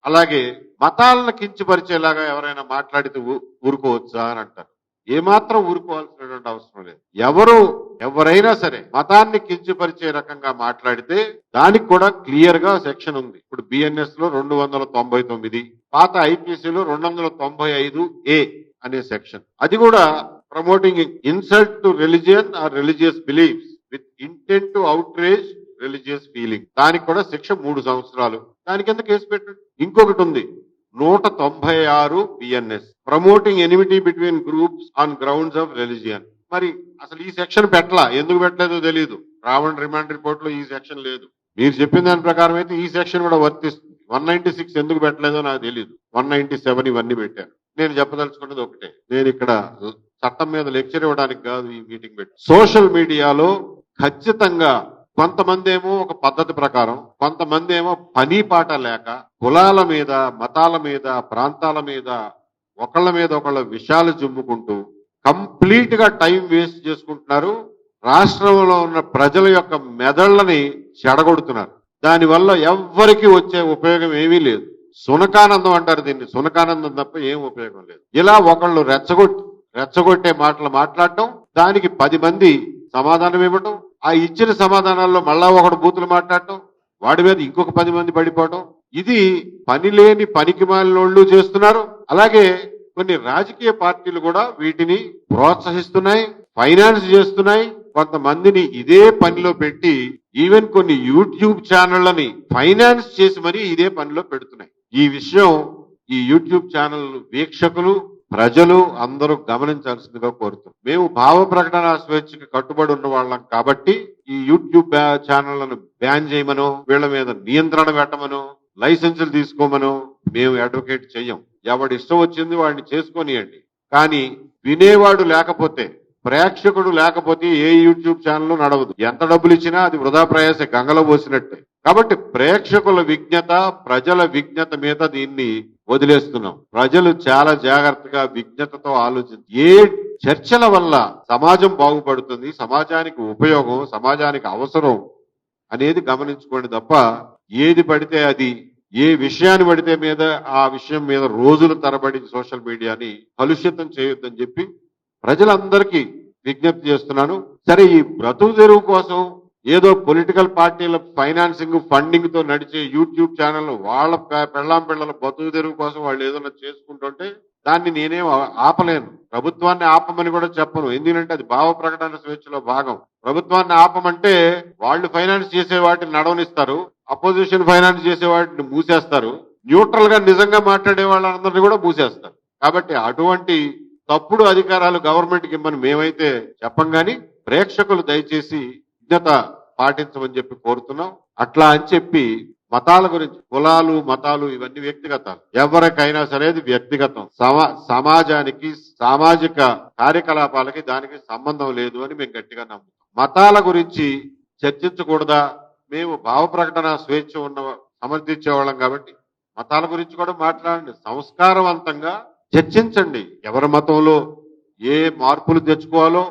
అలాగే మతాలను కించపరిచేలాగా ఎవరైనా మాట్లాడితే ఊరుకోవచ్చా అని అంటారు. ఏమాత్రం ఊరుకోవాల్సినటువంటి అవసరం లేదు. ఎవరైనా సరే మతాన్ని కించపరిచే రకంగా మాట్లాడితే దానికి కూడా క్లియర్ గా సెక్షన్ ఉంది. ఇప్పుడు బిఎన్ఎస్ లో 299, పాత ఐపీసీలో 295A అనే సెక్షన్. అది కూడా promoting insult to religion are religious beliefs with intent to outrage religious feeling. దానికి కూడా శిక్ష 3 సంవత్సరాలు. దాని కింద కేసు పెట్టండి. ఇంకొకటి ఉంది 196 BNS promoting enmity between groups on grounds of religion. మరి అసలు ఈ సెక్షన్ పెట్టలా, ఎందుకు పెట్టలేదో తెలియదు. రావణ్ రిమాండ్ రిపోర్ట్ లో ఈ సెక్షన్ లేదు. మీరు చెప్పిన దాని ప్రకారం అయితే ఈ సెక్షన్ కూడా వర్తిస్తుంది. 196 ఎందుకు పెట్టలేదో నాకు తెలియదు. 197 ఇవన్నీ పెట్టారు. నేను చెప్పదలుచుకున్నది ఒకటే, నేను ఇక్కడ చట్టం మీద లెక్చర్ ఇవ్వడానికి కాదు ఈ మీటింగ్ పెట్టి. సోషల్ మీడియాలో ఖచ్చితంగా కొంతమంది ఏమో ఒక పద్ధతి ప్రకారం, కొంతమంది ఏమో పని పాట లేక కులాల మీద, మతాల మీద, ప్రాంతాల మీద ఒకళ్ళ విషయాలు జుమ్ముకుంటూ కంప్లీట్ గా టైం వేస్ట్ చేసుకుంటున్నారు. రాష్ట్రంలో ఉన్న ప్రజల యొక్క మెదళ్లని చెడగొడుతున్నారు. దానివల్ల ఎవ్వరికి వచ్చే ఉపయోగం ఏమీ లేదు. సునకానందం అంటారు దీన్ని, సునకానందం తప్ప ఏం ఉపయోగం లేదు. ఇలా ఒకళ్ళు రెచ్చగొట్టే మాటలు మాట్లాడటం, దానికి 10 మంది సమాధానం ఇవ్వటం, ఆ ఇచ్చిన సమాధానాల్లో మళ్ళా ఒకడు బూతులు మాట్లాడటం, వాడి మీద ఇంకొక 10 మంది పడిపోవటం, ఇది పనిలేని పనికిమాలినోళ్ళు చేస్తున్నారు. అలాగే కొన్ని రాజకీయ పార్టీలు కూడా వీటిని ప్రోత్సహిస్తున్నాయి, ఫైనాన్స్ చేస్తున్నాయి. కొంతమందిని ఇదే పనిలో పెట్టి ఈవెన్ కొన్ని యూట్యూబ్ ఛానళ్లని ఫైనాన్స్ చేసి మరీ ఇదే పనిలో పెడుతున్నాయి. ఈ విషయం ఈ యూట్యూబ్ ఛానల్ వీక్షకులు, ప్రజలు అందరూ గమనించాల్సిందిగా కోరుతున్నాం. మేము భావ ప్రకటన స్వేచ్ఛకి కట్టుబడి ఉన్న వాళ్ళం కాబట్టి ఈ యూట్యూబ్ ఛానళ్లను బ్యాన్ చేయమనో, వీళ్ళ మీద నియంత్రణ పెట్టమనో, లైసెన్సులు తీసుకోమనో మేము అడ్వకేట్ చెయ్యం. ఎవడి ఇష్టం వచ్చింది వాడిని చేసుకొనియండి. కానీ వినేవాడు లేకపోతే, ప్రేక్షకుడు లేకపోతే ఏ యూట్యూబ్ ఛానల్ నడవదు. ఎంత డబ్బులు ఇచ్చినా అది వృధా ప్రయాస, గంగలో పోసినట్టే. కాబట్టి ప్రేక్షకుల విజ్ఞత, ప్రజల విజ్ఞత మీద దీన్ని వదిలేస్తున్నాం. ప్రజలు చాలా జాగ్రత్తగా విజ్ఞతతో ఆలోచించి ఏ చర్చల వల్ల సమాజం బాగుపడుతుంది, సమాజానికి ఉపయోగం, సమాజానికి అవసరం అనేది గమనించుకోండి తప్ప ఏది పడితే అది, ఏ విషయాన్ని పడితే మీద ఆ విషయం మీద రోజుల తరబడి సోషల్ మీడియాని కలుషితం చేయొద్దని చెప్పి ప్రజలందరికీ విజ్ఞప్తి చేస్తున్నాను. సరే, ఈ బ్రతుకు తెరువు కోసం ఏదో పొలిటికల్ పార్టీల ఫైనాన్సింగ్, ఫండింగ్ తో నడిచే యూట్యూబ్ ఛానల్ వాళ్ళ పిల్లల బతుకు తెరువు కోసం వాళ్ళు ఏదైనా చేసుకుంటుంటే దాన్ని నేనేం ఆపలేను. ప్రభుత్వాన్ని ఆపమని కూడా చెప్పను. ఎందుకంటే అది భావ ప్రకటన స్వేచ్ఛలో భాగం. ప్రభుత్వాన్ని ఆపమంటే వాళ్ళు ఫైనాన్స్ చేసే వాటిని నడవనిస్తారు, అపోజిషన్ ఫైనాన్స్ చేసే వాటిని మూసేస్తారు, న్యూట్రల్ గా నిజంగా మాట్లాడే వాళ్ళందరినీ కూడా మూసేస్తారు. కాబట్టి అటువంటి తప్పుడు అధికారాలు గవర్నమెంట్కి ఇమ్మని మేమైతే చెప్పం. కానీ ప్రేక్షకులు దయచేసి విజ్ఞత పాటించమని చెప్పి కోరుతున్నాం. అట్లా అని చెప్పి మతాల గురించి, కులాలు, మతాలు ఇవన్నీ వ్యక్తిగతాలు. ఎవరికైనా సరే అది వ్యక్తిగతం. సమాజానికి, సామాజిక కార్యకలాపాలకి దానికి సంబంధం లేదు అని మేము గట్టిగా నమ్ముతాం. మతాల గురించి చర్చించకూడదా? మేము భావ ప్రకటన స్వేచ్ఛ సమర్థించేవాళ్ళం కాబట్టి మతాల గురించి కూడా మాట్లాడండి, సంస్కారవంతంగా చర్చించండి. ఎవరి మతంలో ఏ మార్పులు తెచ్చుకోవాలో,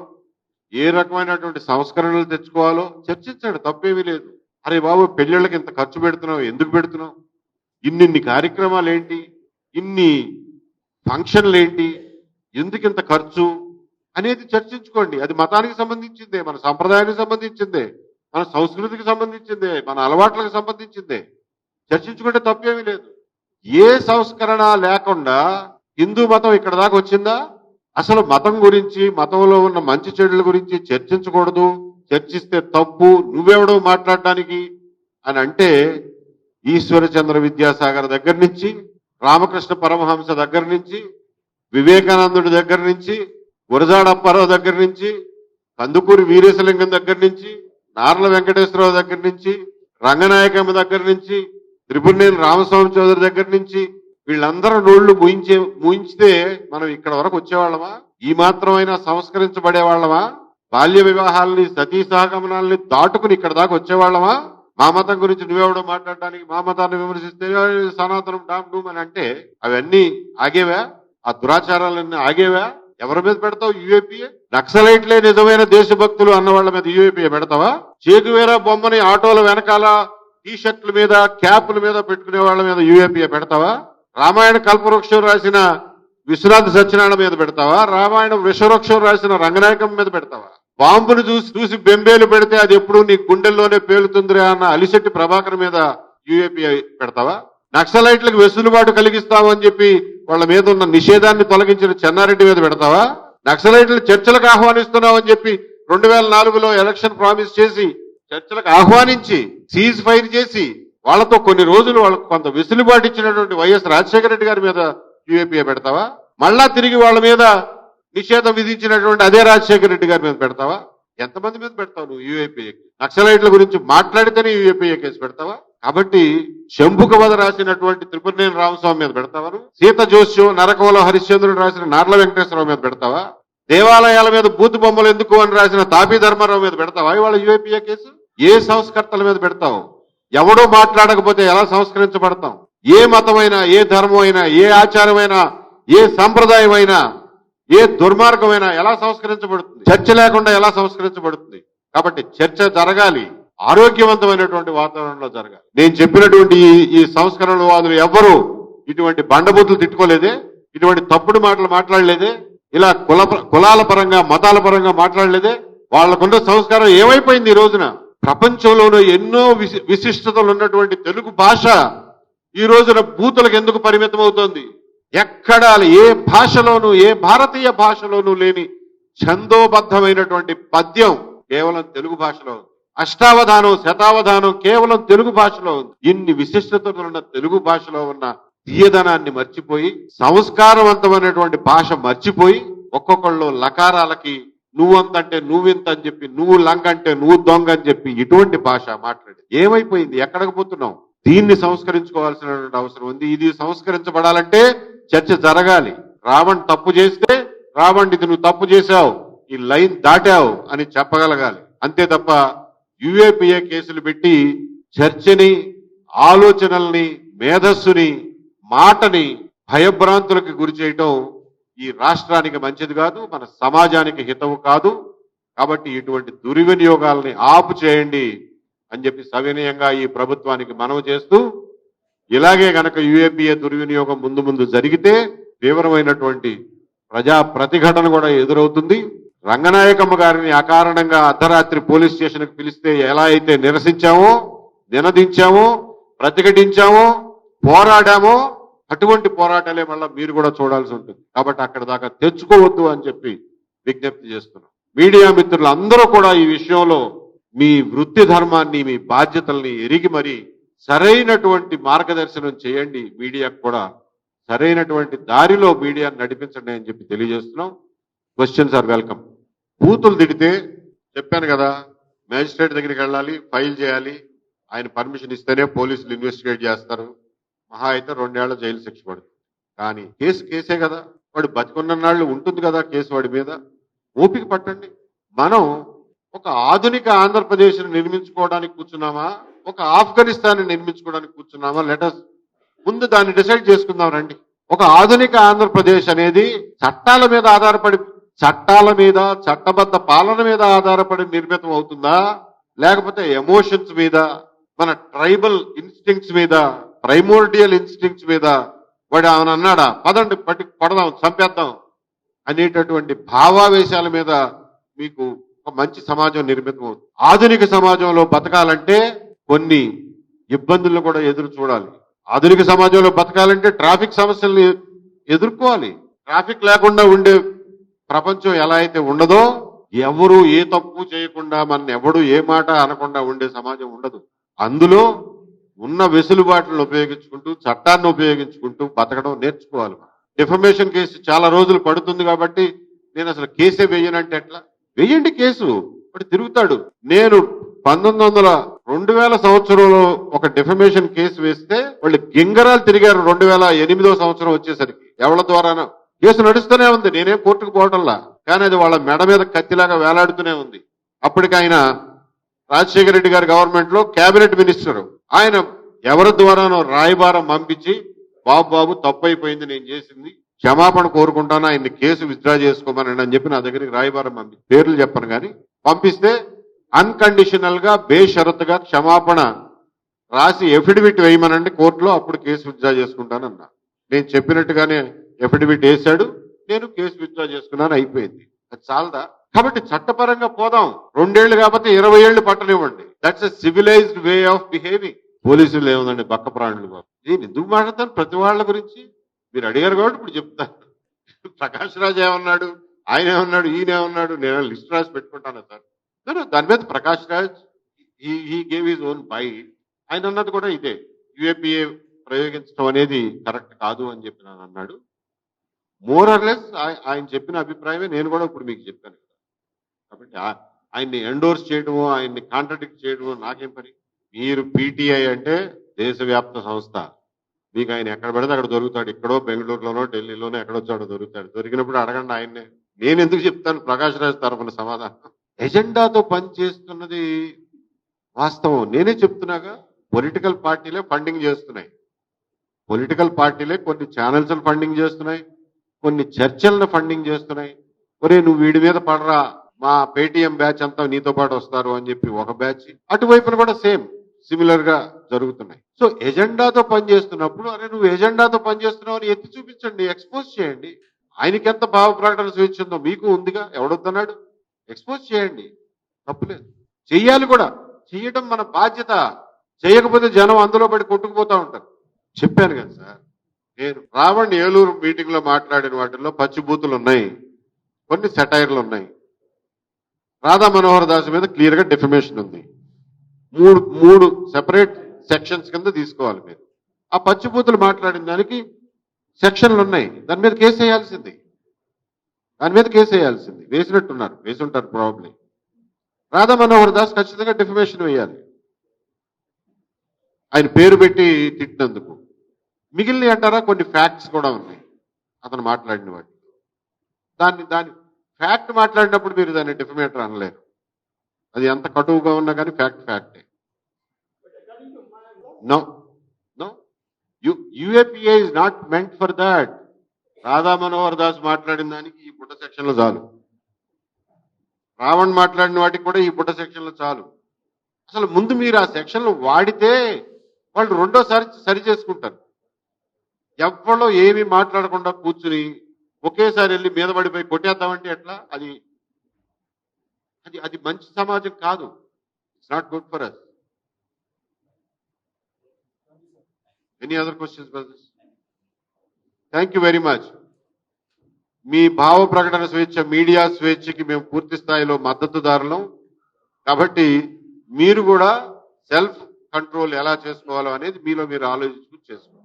ఏ రకమైనటువంటి సంస్కరణలు తెచ్చుకోవాలో చర్చించండి, తప్పేమీ లేదు. అరే బాబు, పెళ్లిళ్ళకి ఇంత ఖర్చు పెడుతున్నావు, ఎందుకు పెడుతున్నావు? ఇన్ని కార్యక్రమాలు ఏంటి, ఇన్ని ఫంక్షన్లు ఏంటి, ఎందుకు ఇంత ఖర్చు అనేది చర్చించుకోండి. అది మతానికి సంబంధించిందే, మన సంప్రదాయానికి సంబంధించిందే, మన సంస్కృతికి సంబంధించిందే, మన అలవాట్లకు సంబంధించిందే. చర్చించుకుంటే తప్పేమీ లేదు. ఏ సంస్కరణ లేకుండా హిందూ మతం ఇక్కడ దాకా వచ్చిందా? అసలు మతం గురించి, మతంలో ఉన్న మంచి చెడుల గురించి చర్చించకూడదు, చర్చిస్తే తప్పు, నువ్వెవడో మాట్లాడడానికి అని అంటే ఈశ్వరచంద్ర విద్యాసాగర్ దగ్గర నుంచి, రామకృష్ణ పరమహంస దగ్గర నుంచి, వివేకానందుడి దగ్గర నుంచి, గురజాడ అప్పారావు దగ్గర నుంచి, కందుకూరి వీరేశలింగం దగ్గర నుంచి, నార్ల వెంకటేశ్వరరావు దగ్గర నుంచి, రంగనాయకమ్మ దగ్గర నుంచి, త్రిపురనేని రామస్వామి చౌదరి దగ్గర నుంచి వీళ్ళందరూ నోళ్లు మూయించితే మనం ఇక్కడ వరకు వచ్చేవాళ్ళమా? ఈ మాత్రమైనా సంస్కరించబడే వాళ్ళమా? బాల్య వివాహాలని, సతీ సహగమనాలని దాటుకుని ఇక్కడ దాకా వచ్చేవాళ్ళమా? మా మతం గురించి నువ్వెవడో మాట్లాడడానికి, మా మతాన్ని విమర్శిస్తే సనాతనం డామ్ డూమ్ అని అంటే అవన్నీ ఆగేవా? ఆ దురాచారాలన్నీ ఆగేవా? ఎవరి మీద పెడతావు యూఏపీఏ? నక్సలైట్లే నిజమైన దేశభక్తులు అన్న వాళ్ళ మీద యూఏపీఏ పెడతావా? చేగువేరా బొమ్మని ఆటోల వెనకాల టీ షర్ట్ల మీద క్యాప్ల మీద పెట్టుకునే వాళ్ళ మీద యూఏపీఏ పెడతావా? రామాయణ కల్పవృక్షం రాసిన విశ్వనాథ సత్యనారాయణ మీద పెడతావా? రామాయణ విశ్వవృక్షం రాసిన రంగనాయకం మీద పెడతావా? బాంబును చూసి బెంబేలు పెడితే అది ఎప్పుడు నీ గుండెల్లోనే పేలుతుందిరా అన్న అలిశెట్టి ప్రభాకర్ మీద యూఏపీఏ పెడతావా? నక్సలైట్లకు వెసులుబాటు కలిగిస్తామని చెప్పి వాళ్ళ మీద ఉన్న నిషేధాన్ని తొలగించిన చెన్నారెడ్డి మీద పెడతావా? నక్సలైట్లు చర్చలకు ఆహ్వానిస్తున్నామని చెప్పి 2004లో ఎలక్షన్ ప్రామిస్ చేసి చర్చలకు ఆహ్వానించి సీజ్ ఫైర్ చేసి వాళ్ళతో కొన్ని రోజులు వాళ్ళకు కొంత వెసులుబాటు ఇచ్చినటువంటి వైఎస్ రాజశేఖర రెడ్డి గారి మీద యూఏపీఏ పెడతావా? మళ్ళా తిరిగి వాళ్ళ మీద నిషేధం విధించినటువంటి అదే రాజశేఖర రెడ్డి గారి మీద పెడతావా? ఎంతమంది మీద పెడతావు నువ్వు యూఏపీఏకి? నక్సలైట్ల గురించి మాట్లాడితేనే యూఏపీఏ కేసు పెడతావా? కాబట్టి శంభుక వధ రాసినటువంటి త్రిపురనేని రామస్వామి మీద పెడతావా? సీత జోస్యం నరకంలో హరిశ్చంద్రుడు రాసిన నార్ల వెంకటేశ్వరరావు మీద పెడతావా? దేవాలయాల మీద బూతు బొమ్మలు ఎందుకు అని రాసిన తాపీ ధర్మారావు మీద పెడతావా ఇవాళ యూఏపీఏ కేసు? ఏ సంస్కర్తల మీద పెడతావు? ఎవడో మాట్లాడకపోతే ఎలా సంస్కరించబడతాం? ఏ మతమైనా, ఏ ధర్మమైనా, ఏ ఆచారమైనా, ఏ సంప్రదాయం అయినా, ఏ దుర్మార్గమైనా ఎలా సంస్కరించబడుతుంది? చర్చ లేకుండా ఎలా సంస్కరించబడుతుంది? కాబట్టి చర్చ జరగాలి, ఆరోగ్యవంతమైనటువంటి వాతావరణంలో జరగాలి. నేను చెప్పినటువంటి ఈ సంస్కరణవాదులు ఎవ్వరూ ఇటువంటి బండబూతులు తిట్టుకోలేదే, ఇటువంటి తప్పుడు మాటలు మాట్లాడలేదే, ఇలా కులాల పరంగా మతాల పరంగా మాట్లాడలేదే. వాళ్లకున్న సంస్కారం ఏమైపోయింది ఈ రోజున? ప్రపంచంలోనూ ఎన్నో విశిష్టతలు ఉన్నటువంటి తెలుగు భాష ఈ రోజున బూతులకు ఎందుకు పరిమితం అవుతోంది? ఎక్కడా ఏ భాషలోనూ, ఏ భారతీయ భాషలోనూ లేని ఛందోబద్ధమైనటువంటి పద్యం కేవలం తెలుగు భాషలో ఉంది. అష్టావధానం, శతావధానం కేవలం తెలుగు భాషలో ఉంది. ఇన్ని విశిష్టతలు ఉన్న తెలుగు భాషలో ఉన్న తీయదనాన్ని మర్చిపోయి, సంస్కారవంతమైనటువంటి భాష మర్చిపోయి, ఒక్కొక్కళ్ళు లకారాలకి నువ్వంతంటే నువ్వింత అని చెప్పి, నువ్వు లంగ అంటే నువ్వు దొంగ అని చెప్పి ఇటువంటి భాష మాట్లాడి ఏమైపోయింది? ఎక్కడికి పోతున్నాం? దీన్ని సంస్కరించుకోవాల్సినటువంటి అవసరం ఉంది. ఇది సంస్కరించబడాలంటే చర్చ జరగాలి. రావణ్ తప్పు చేస్తే రావణ్ ఇది నువ్వు తప్పు చేశావు, ఈ లైన్ దాటావు అని చెప్పగలగాలి. అంతే తప్ప యూఏపీఏ కేసులు పెట్టి చర్చని, ఆలోచనల్ని, మేధస్సుని, మాటని భయభ్రాంతులకు గురి చేయటం ఈ రాష్ట్రానికి మంచిది కాదు, మన సమాజానికి హితవు కాదు. కాబట్టి ఇటువంటి దుర్వినియోగాల్ని ఆపు చేయండి అని చెప్పి సవినయంగా ఈ ప్రభుత్వానికి మనవి చేస్తూ, ఇలాగే గనక యూఏపీఏ దుర్వినియోగం ముందు జరిగితే తీవ్రమైనటువంటి ప్రజా ప్రతిఘటన కూడా ఎదురవుతుంది. రంగనాయకమ్మ గారిని అకారణంగా అర్ధరాత్రి పోలీస్ స్టేషన్కి పిలిస్తే ఎలా అయితే నిరసించామో, నినదించామో, ప్రతిఘటించామో, పోరాడామో, అటువంటి పోరాటాలే మళ్ళీ మీరు కూడా చూడాల్సి ఉంటుంది. కాబట్టి అక్కడ దాకా తెచ్చుకోవద్దు అని చెప్పి విజ్ఞప్తి చేస్తున్నాం. మీడియా మిత్రులు అందరూ కూడా ఈ విషయంలో మీ వృత్తి ధర్మాన్ని, మీ బాధ్యతల్ని ఎరిగి మరి సరైనటువంటి మార్గదర్శనం చేయండి. మీడియాకు కూడా సరైనటువంటి దారిలో మీడియాను నడిపించండి అని చెప్పి తెలియజేస్తున్నాం. Questions are welcome. బూతులు తిడితే చెప్పాను కదా, మేజిస్ట్రేట్ దగ్గరికి వెళ్ళాలి, ఫైల్ చేయాలి, ఆయన పర్మిషన్ ఇస్తేనే పోలీసులు ఇన్వెస్టిగేట్ చేస్తారు. మహా అయితే 2 ఏళ్ల జైలు శిక్ష పడుతుంది. కానీ కేసే కదా, వాడు బతికున్న నాళ్ళు ఉంటుంది కదా కేసు వాడి మీద. ఓపిక పట్టండి. మనం ఒక ఆధునిక ఆంధ్రప్రదేశ్ని నిర్మించుకోవడానికి కూర్చున్నామా, ఒక ఆఫ్ఘనిస్తాన్ నిర్మించుకోవడానికి కూర్చున్నామా? లెటస్ ముందు దాన్ని డిసైడ్ చేసుకుందాం రండి. ఒక ఆధునిక ఆంధ్రప్రదేశ్ అనేది చట్టాల మీద ఆధారపడి, చట్టాల మీద, చట్టబద్ధ పాలన మీద ఆధారపడి నిర్మితం అవుతుందా, లేకపోతే ఎమోషన్స్ మీద, మన ట్రైబల్ ఇన్స్టింక్ట్స్ మీద, ప్రైమోర్డియల్ ఇన్స్టింక్ట్స్ మీద వాడు ఆయన అన్నాడా పదండి పట్టి కొడదాం, చంపేద్దాం అనేటటువంటి భావావేశాల మీద మీకు ఒక మంచి సమాజం నిర్మితం అవుతుంది. ఆధునిక సమాజంలో బతకాలంటే కొన్ని ఇబ్బందులను కూడా ఎదురు చూడాలి. ఆధునిక సమాజంలో బతకాలంటే ట్రాఫిక్ సమస్యల్ని ఎదుర్కోవాలి. ట్రాఫిక్ లేకుండా ఉండే ప్రపంచం ఎలా అయితే ఉండదో, ఎవరు ఏ తప్పు చేయకుండా, మన ఎవడు ఏ మాట అనకుండా ఉండే సమాజం ఉండదు. అందులో ఉన్న వెసులుబాటులను ఉపయోగించుకుంటూ, చట్టాన్ని ఉపయోగించుకుంటూ బతకడం నేర్చుకోవాలి. డిఫమేషన్ కేసు చాలా రోజులు పడుతుంది కాబట్టి నేను అసలు కేసే వేయనంటే ఎట్లా? వేయండి కేసు, వాడు తిరుగుతాడు. నేను 2000 సంవత్సరంలో ఒక డిఫమేషన్ కేసు వేస్తే వాళ్ళు గింగరాలు తిరిగారు. 2008వ సంవత్సరం వచ్చేసరికి ఎవరి ద్వారానో కేసు నడుస్తూనే ఉంది. నేనేం కోర్టుకు పోవటంలా, కానీ అది వాళ్ళ మెడ మీద కత్తిలాగా వేలాడుతూనే ఉంది. అప్పటికి ఆయన రాజశేఖర రెడ్డి గారి గవర్నమెంట్ లో కేబినెట్ మినిస్టర్, ఆయన ఎవరి ద్వారానో రాయబారం పంపించి బాబు తప్పు అయిపోయింది నేను చేసింది, క్షమాపణ కోరుకుంటాను, ఆయన్ని కేసు విత్డ్రా చేసుకోమనండి అని చెప్పి నా దగ్గరికి రాయబారం పంపి పేర్లు చెప్పను కానీ పంపిస్తే అన్కండిషనల్ గా బేషరతుగా క్షమాపణ రాసి ఎఫిడవిట్ వేయమనండి కోర్టులో, అప్పుడు కేసు విత్డ్రా చేసుకుంటానన్నా. నేను చెప్పినట్టుగానే ఎఫిడవిట్ వేశాడు, నేను కేసు విత్డ్రా చేసుకున్నాను, అయిపోయింది. అది చాలదా? కాబట్టి చట్టపరంగా పోదాం. 2 ఏళ్లు కాకపోతే 20 ఏళ్లు పట్టనివ్వండి. That's a civilized way of behaving. పోలీసులు ఏముందండి బక్క ప్రాణులు బాబు. నేను ఎందుకు మాట్లాడతాను ప్రతి వాళ్ళ గురించి? మీరు అడిగారు కాబట్టి ఇప్పుడు చెప్తాను. ప్రకాష్ రాజ్ ఏమన్నాడు, ఆయన ఏమన్నాడు, ఈయన ఏమన్నాడు, నేను లిస్ట్ రాసి పెట్టుకుంటాను సార్. దాని మీద Prakash Raj he gave his own bite. ఆయన అన్నది కూడా ఇదే, యుఏపిఏ ప్రయోగించడం అనేది కరెక్ట్ కాదు అని చెప్పి నేను అన్నాడు. మోర్ ఆర్ లెస్ ఆయన చెప్పిన అభిప్రాయమే నేను కూడా ఇప్పుడు మీకు చెప్పాను. కాబట్టి ఆయన్ని ఎండోర్స్ చేయడము, ఆయన్ని కాంట్రడిక్ట్ చేయడము నాకేం పని? మీరు పీటీఐ అంటే దేశవ్యాప్త సంస్థ. మీకు ఆయన ఎక్కడ పడితే అక్కడ దొరుకుతాడు. ఇక్కడో బెంగళూరులోనో ఢిల్లీలోనో ఎక్కడొచ్చాడో దొరుకుతాడు. దొరికినప్పుడు అడగండి ఆయన్నే. నేను ఎందుకు చెప్తాను ప్రకాష్ రాజ్ తరఫున సమాధానం? ఎజెండాతో పనిచేస్తున్నది వాస్తవం. నేనే చెప్తున్నాగా, పొలిటికల్ పార్టీలే ఫండింగ్ చేస్తున్నాయి. పొలిటికల్ పార్టీలే కొన్ని ఛానల్స్ ఫండింగ్ చేస్తున్నాయి, కొన్ని చర్చలను ఫండింగ్ చేస్తున్నాయి. ఒరే నువ్వు వీడి మీద పడరా, మా పేటీఎం బ్యాచ్ అంతా నీతో పాటు వస్తారు అని చెప్పి ఒక బ్యాచ్, అటువైపున కూడా సేమ్ సిమిలర్ గా జరుగుతున్నాయి. సో ఎజెండాతో పనిచేస్తున్నప్పుడు అరే నువ్వు ఎజెండాతో పనిచేస్తున్నావు అని ఎత్తి చూపించండి, ఎక్స్పోజ్ చేయండి. ఆయనకి ఎంత భావ ప్రకటన స్వేచ్ఛ ఉందో మీకు ఉందిగా, ఎవడొద్దన్నాడు? ఎక్స్పోజ్ చేయండి, తప్పులేదు. చెయ్యాలి కూడా, చెయ్యడం మన బాధ్యత. చేయకపోతే జనం అందులో పడి కొట్టుకుపోతా ఉంటారు. చెప్పాను కదా సార్, నేను రావణ్ ఏలూరు మీటింగ్ లో మాట్లాడిన వాటిల్లో పచ్చిబూతులు ఉన్నాయి, కొన్ని సెటైర్లు ఉన్నాయి. రాధా మనోహర్ దాస్ మీద క్లియర్ గా డెఫిమేషన్ ఉంది. మూడు సెపరేట్ సెక్షన్స్ కింద తీసుకోవాలి మీరు. ఆ పచ్చిబూతులు మాట్లాడిన దానికి సెక్షన్లు ఉన్నాయి, దాని మీద కేసు వేయాల్సింది. వేసినట్టున్నారు, వేసుంటారు ప్రాబ్లీ. రాధా మనోహర్ దాస్ ఖచ్చితంగా డెఫిమేషన్ వేయాలి, ఆయన పేరు పెట్టి తిట్టినందుకు. మిగిలిన అంటారా కొన్ని ఫ్యాక్ట్స్ కూడా ఉన్నాయి అతను మాట్లాడిన వాటి. దాని ఫ్యాక్ట్ మాట్లాడినప్పుడు మీరు దాన్ని డెఫిమేటర్ అనలేరు. అది ఎంత కటువుగా ఉన్నా కానీ ఫ్యాక్టే. No no UAPA is not meant for that. Radha Manohar Das మాట్లాడిన దానికి ఈ బుట్ట సెక్షన్లు చాలు, రావణ్ మాట్లాడిన వాటికి కూడా ఈ బుట్ట సెక్షన్లు చాలు. అసలు ముందు మీరు ఆ సెక్షన్లు వాడితే వాళ్ళు రెండోసారి సరి చేసుకుంటారు. ఎవరో ఏమీ మాట్లాడకుండా కూర్చుని ఒకేసారి వెళ్ళి మీద పడిపోయి కొట్టేద్దామంటే ఎట్లా? అది అది మంచి సమాజం కాదు. It's not good for us. Any other questions brothers? Thank you very much. మీ భావ ప్రకటన స్వేచ్ఛ, మీడియా స్వేచ్ఛకి మేము పూర్తి స్థాయిలో మద్దతుదారులం. కాబట్టి మీరు కూడా సెల్ఫ్ కంట్రోల్ ఎలా చేసుకోవాలో అనేది మీలో మీరు ఆలోచించుకుని చేసుకోండి.